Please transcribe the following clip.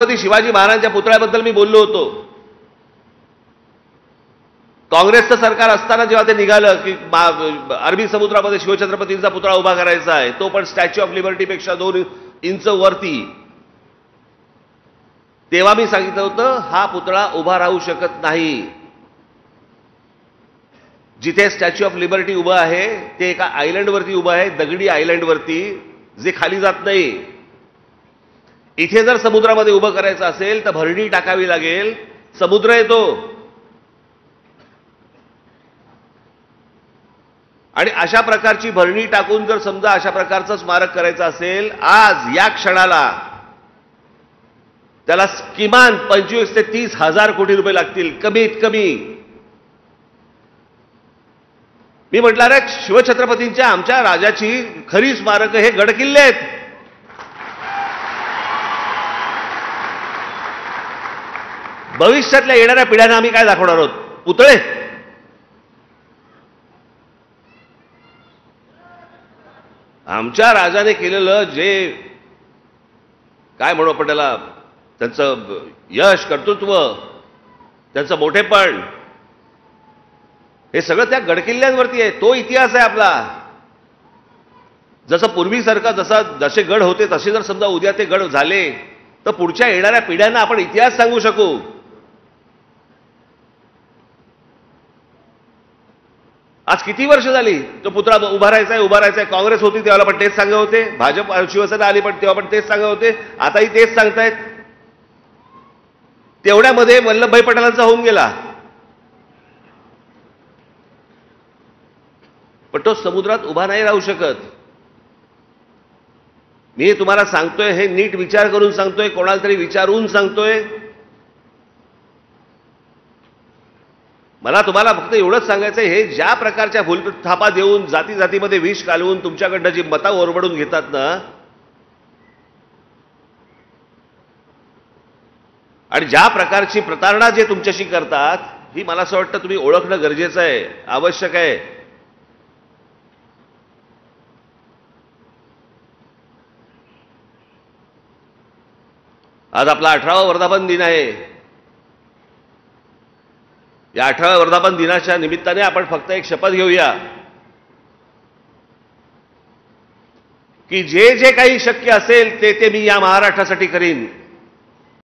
छत्रपती शिवाजी महाराजांच्या पुतळ्याबद्दल मी बोललो होतो। काँग्रेसचं सरकार असताना जेव्हा ते निघालं की अरबी समुद्रामध्ये शिवछत्रपतींचा पुतळा उभा करायचा आहे, तो पण स्टॅच्यू ऑफ लिबर्टीपेक्षा 2 इंच वरती, तेव्हा मी सांगितलं होतं हा पुतळा उभा राहू शकत नाही। जिथे स्टॅच्यू ऑफ लिबर्टी उभा आहे ते एका आयलंडवरती उभा आहे, दगडी आयलंडवरती, जे खाली जात नाही। इथे जर समुद्रामध्ये उभं करायचं असेल तर भरणी टाकावी लागेल, समुद्र येतो। आणि अशा प्रकारची भरणी टाकून जर समजा अशा प्रकारचं स्मारक करायचं असेल, आज या क्षणाला त्याला किमान 25 ते 30 हजार कोटी रुपये लागतील, कमीत कमी। मी म्हटलं रे, शिवछत्रपतींच्या आमच्या राजाची खरी स्मारक हे गडकिल्ले आहेत। भविष्यातल्या येणाऱ्या पिढ्यांना आम्ही काय दाखवणार आहोत? पुतळे? आमच्या राजाने केलेलं जे काय म्हणू आपण त्याला, त्यांचं यश, कर्तृत्व, त्यांचं मोठेपण, हे सगळं त्या गडकिल्ल्यांवरती आहे। तो इतिहास आहे आपला। जसं पूर्वीसारखा जसे गड होते तसे जर समजा उद्या ते गड झाले तर पुढच्या येणाऱ्या पिढ्यांना आपण इतिहास सांगू शकू। आज किती वर्ष झाली तो पुतळा उभा राहायचा आहे। काँग्रेस होती तेव्हा पण तेच सांगत होते, भाजप शिवसेना आली पण तेव्हा पण तेच सांगत होते, आताही तेच सांगतायत। तेवढ्यामध्ये वल्लभभाई पटेलांचा होऊन गेला, पण तो समुद्रात उभा नाही राहू शकत। मी तुम्हाला सांगतोय, हे नीट विचार करून सांगतोय, कोणाला तरी विचारून सांगतोय। मला तुम्हाला फक्त एवढंच सांगायचं आहे, हे ज्या प्रकारच्या भूलथापा देऊन जाती जातीमध्ये विष घालवून तुमच्याकडनं जी मतं ओरबडून घेतात ना, आणि ज्या प्रकारची प्रतारणा जे तुमच्याशी करतात, ही मला असं वाटतं तुम्ही ओळखणं गरजेचं आहे, आवश्यक आहे। आज आपला 18वा वर्धापन दिन आहे। या 18व्या वर्धापन दिनाच्या निमित्ताने आपण फक्त एक शपथ घेऊया की जे जे काही शक्य असेल ते मी या महाराष्ट्रासाठी करीन।